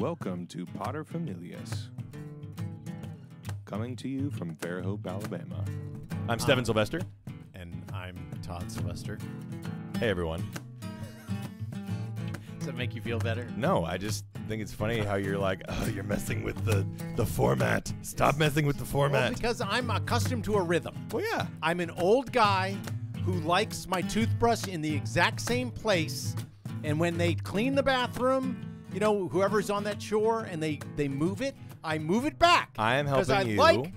Welcome to Potter Familias, coming to you from Fairhope, Alabama. I'm Stephen Sylvester. And I'm Todd Sylvester. Hey, everyone. Does that make you feel better? No, I just think it's funny how you're like, oh, you're messing with the format. Stop messing with the format. Well, because I'm accustomed to a rhythm. Well, yeah. I'm an old guy who likes my toothbrush in the exact same place. And when they clean the bathroom, you know, whoever's on that chore and they move it, I move it back. I am helping you. Because I like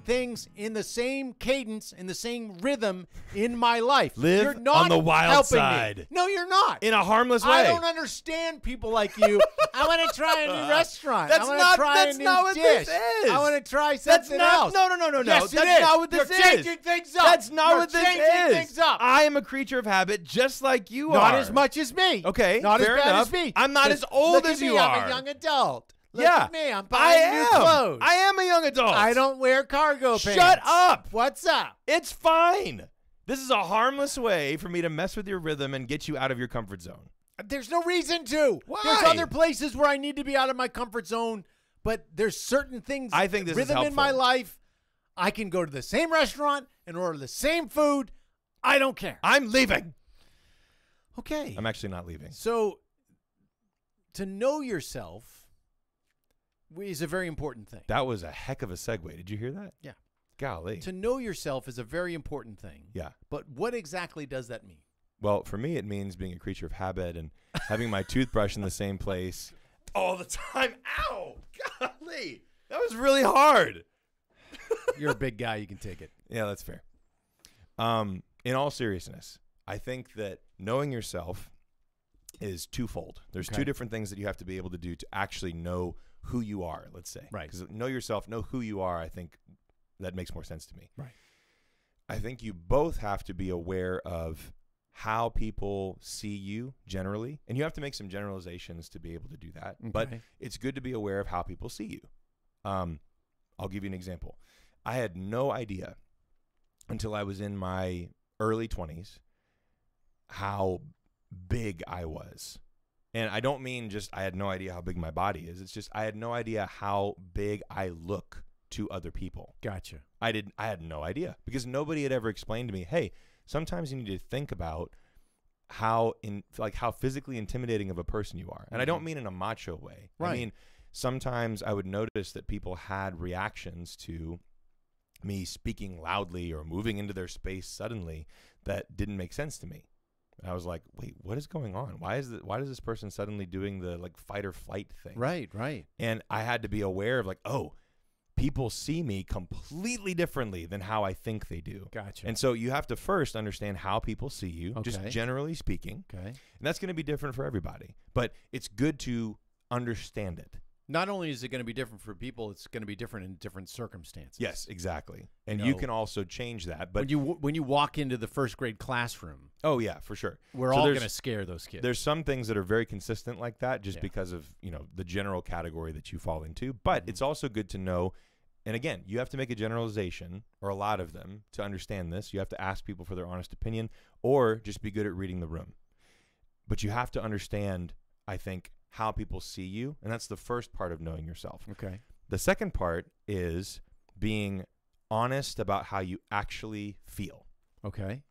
things in the same cadence, in the same rhythm in my life. Live you're not on the wild helping side. Me. No, you're not. In a harmless way. I don't understand people like you. I want to try a new restaurant. That's I want not- to try that's a new not what dish. this is. I want to try something else. No. Yes, That's not what this You're is. changing things up. That's not You're what this changing is. things up. I am a creature of habit, just like you are. Not as much as me. Okay, Not fair as bad enough. as me. I'm not Just as old look as at me, you are. I'm a young adult. Look Yeah. at me. I'm buying new clothes. I am a young adult. I don't wear cargo pants. Shut up. What's up? It's fine. This is a harmless way for me to mess with your rhythm and get you out of your comfort zone. There's no reason to. Why? There's other places where I need to be out of my comfort zone, but there's certain things. I think this is rhythm in my helpful. life. I can go to the same restaurant and order the same food. I don't care. I'm leaving. Okay. I'm actually not leaving. So, to know yourself is a very important thing. That was a heck of a segue. Did you hear that? Yeah. Golly. To know yourself is a very important thing. Yeah. But what exactly does that mean? Well, for me, it means being a creature of habit and having my toothbrush in the same place all the time. Ow! Golly. That was really hard. You're a big guy. You can take it. Yeah, that's fair. In all seriousness, I think that knowing yourself is twofold. There's Okay. two different things that you have to be able to do to actually know who you are, let's say. Right. Because know yourself, know who you are, I think that makes more sense to me. Right. I think you both have to be aware of how people see you generally, and you have to make some generalizations to be able to do that. But Okay. it's good to be aware of how people see you. I'll give you an example. I had no idea until I was in my early 20s how big I was. And I don't mean just I had no idea how big my body is. It's just I had no idea how big I look to other people. Gotcha. I had no idea because nobody had ever explained to me, hey, sometimes you need to think about how physically intimidating of a person you are. And I don't mean in a macho way. Right. I mean, sometimes I would notice that people had reactions to me speaking loudly or moving into their space suddenly that didn't make sense to me. And I was like, wait, what is going on? Why is this person suddenly doing the like fight or flight thing? Right. And I had to be aware of like, oh, people see me completely differently than how I think they do. Gotcha. And so you have to first understand how people see you, just Okay. generally speaking. Okay. And that's going to be different for everybody. But it's good to understand it. Not only is it going to be different for people, it's going to be different in different circumstances. Yes, exactly. And You you know, can also change that. But when you walk into the first grade classroom, oh yeah, for sure. we're So all there's- going to scare those kids. There's some things that are very consistent like that just Yeah. because of, the general category that you fall into. But it's also good to know, and again, you have to make a generalization or a lot of them to understand this. You have to ask people for their honest opinion or just be good at reading the room. But you have to understand, I think, how people see you, and that's the first part of knowing yourself. Okay. The second part is being honest about how you actually feel. Okay.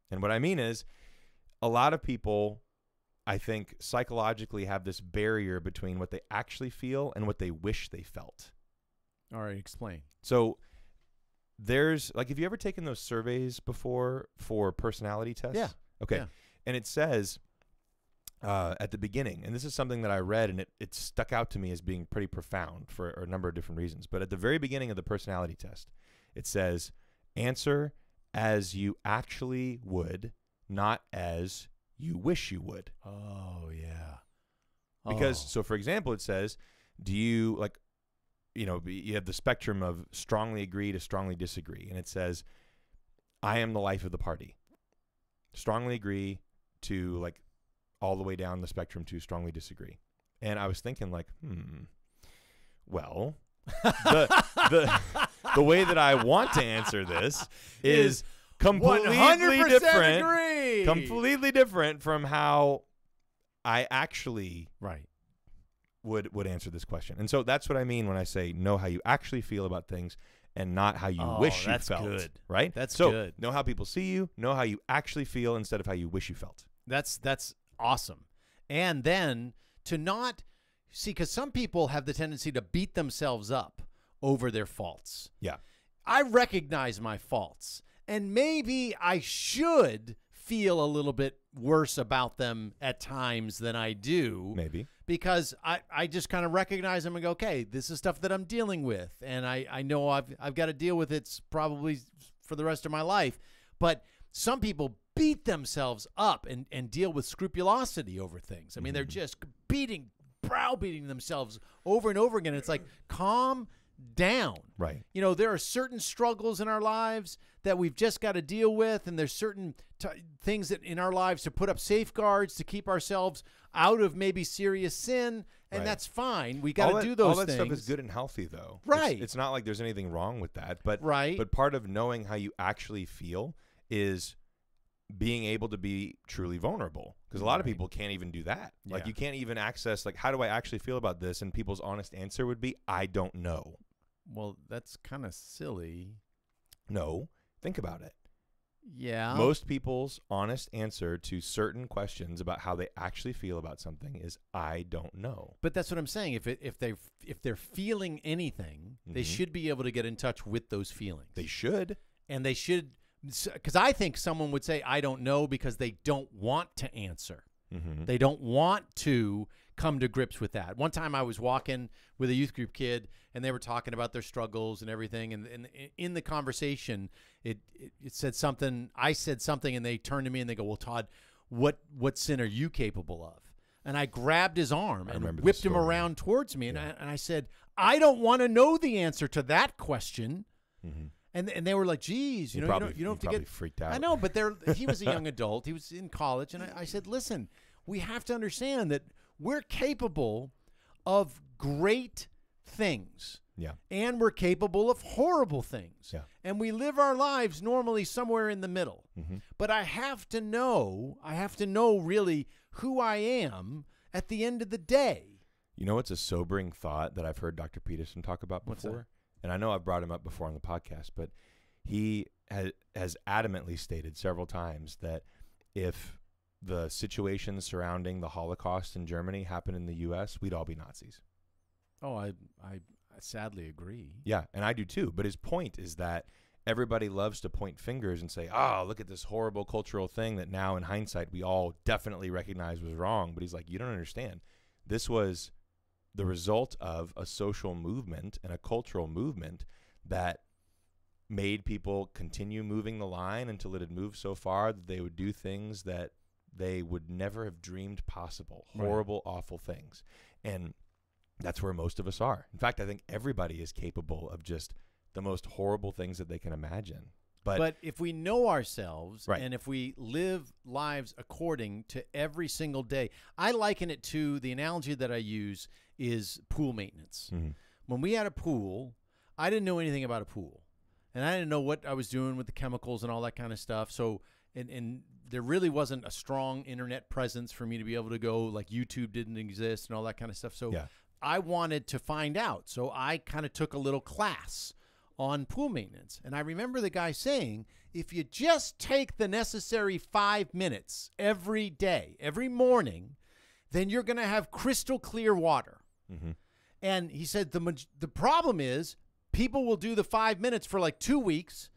And what I mean is a lot of people, I think, psychologically have this barrier between what they actually feel and what they wish they felt. All right. Explain. So there's, like, have you ever taken those surveys before for personality tests? Yeah. Okay. Yeah. And it says at the beginning, and this is something that I read, and it stuck out to me as being pretty profound for a number of different reasons. But at the very beginning of the personality test, it says, answer as you actually would, not as you wish you would. Oh, yeah. Because, so for example, it says, do you, you have the spectrum of strongly agree to strongly disagree. And it says, I am the life of the party. Strongly agree to, all the way down the spectrum to strongly disagree. And I was thinking well, the way that I want to answer this is completely 100% different. agree. Completely different from how I actually Right. would answer this question. And so that's what I mean when I say know how you actually feel about things and not how you wish you felt. Good. Right? That's so good. Know how people see you, know how you actually feel instead of how you wish you felt. That's awesome. And then to not see, because some people have the tendency to beat themselves up over their faults. Yeah. I recognize my faults, and maybe I should feel a little bit worse about them at times than I do. Maybe. Because I just kind of recognize them and go, okay, this is stuff that I'm dealing with, and I know I've got to deal with it probably for the rest of my life. But some people beat themselves up and deal with scrupulosity over things. I mean, they're just browbeating themselves over and over again. It's like, calm down. Right. You know, there are certain struggles in our lives that we've just got to deal with, and there's certain things that in our lives to put up safeguards to keep ourselves out of maybe serious sin, and that's fine. We got to do those all that things. stuff is good and healthy, though. Right. It's not like there's anything wrong with that. But Right. But part of knowing how you actually feel is being able to be truly vulnerable, because a lot of people can't even do that. Like, you can't even access, like, how do I actually feel about this? And people's honest answer would be, I don't know. Well, that's kind of silly. No, think about it. Yeah. Most people's honest answer to certain questions about how they actually feel about something is, I don't know. But that's what I'm saying. If they're feeling anything, they should be able to get in touch with those feelings. They should. And they should, because I think someone would say, I don't know, because they don't want to answer. They don't want to come to grips with that. One time I was walking with a youth group kid, and they were talking about their struggles and everything. And in the conversation, it said something. I said something, and they turned to me and they go, well, Todd, what sin are you capable of? And I grabbed his arm and whipped him around towards me. And I said, I don't want to know the answer to that question. And they were like, geez, you don't have to get freaked out. I know, but he was a young adult. He was in college. And I said, listen, we have to understand that we're capable of great things. Yeah. And we're capable of horrible things. Yeah. And we live our lives normally somewhere in the middle. But I have to know really who I am at the end of the day. You know what's a sobering thought that I've heard Dr. Peterson talk about before? What's that? And I know I've brought him up before on the podcast, but he has adamantly stated several times that if the situation surrounding the Holocaust in Germany happened in the U.S., we'd all be Nazis. Oh, I sadly agree. Yeah, and I do too. But his point is that everybody loves to point fingers and say, oh, look at this horrible cultural thing that now in hindsight we all definitely recognize was wrong. But he's like, you don't understand. This was the result of a social movement and a cultural movement that made people continue moving the line until it had moved so far that they would do things that they would never have dreamed possible. Horrible, awful things. And that's where most of us are. In fact, I think everybody is capable of just the most horrible things that they can imagine. But if we know ourselves and if we live lives according to every single day, I liken it to the analogy that I use is pool maintenance. When we had a pool, I didn't know anything about a pool. And I didn't know what I was doing with the chemicals and all that kind of stuff. So, and there really wasn't a strong internet presence for me to be able to go, like YouTube didn't exist and all that kind of stuff. So I wanted to find out. So I kind of took a little class on pool maintenance. And I remember the guy saying, if you just take the necessary 5 minutes every day, every morning, then you're going to have crystal clear water. And he said the problem is people will do the 5 minutes for like 2 weeks,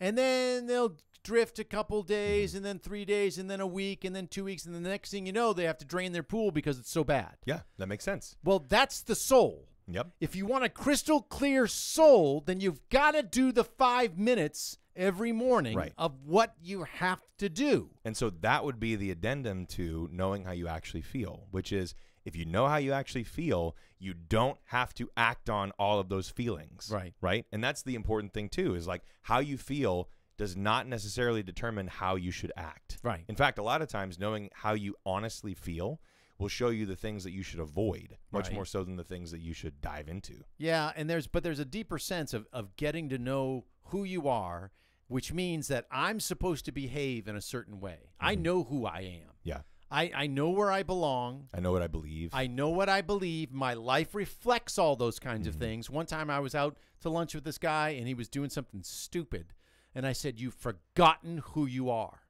and then they'll drift a couple days, and then 3 days, and then a week, and then 2 weeks, and then the next thing you know, they have to drain their pool because it's so bad. yeah, that makes sense. Well, that's the soul. Yep. If you want a crystal clear soul, then you've got to do the 5 minutes every morning of what you have to do. And so that would be the addendum to knowing how you actually feel, which is if you know how you actually feel, you don't have to act on all of those feelings. Right. And that's the important thing too, is like how you feel does not necessarily determine how you should act. Right. In fact, a lot of times knowing how you honestly feel will show you the things that you should avoid much more so than the things that you should dive into. Yeah, and there's a deeper sense of getting to know who you are, which means that I'm supposed to behave in a certain way. I know who I am. Yeah. I know where I belong. I know what I believe. I know what I believe. My life reflects all those kinds of things. One time I was out to lunch with this guy, and he was doing something stupid. And I said, "You've forgotten who you are."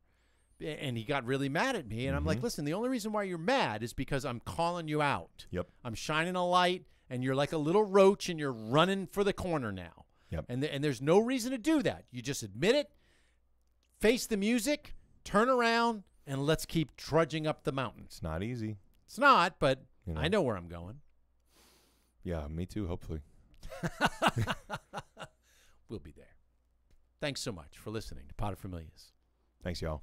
And he got really mad at me. And I'm like, listen, the only reason why you're mad is because I'm calling you out. Yep. I'm shining a light, and you're like a little roach, and you're running for the corner now. Yep. And there's no reason to do that. You just admit it, face the music, turn around, and let's keep trudging up the mountain. It's not easy. It's not, but You know. I know where I'm going. Yeah, me too, hopefully. We'll be there. Thanks so much for listening to Paterfamilias. Thanks, y'all.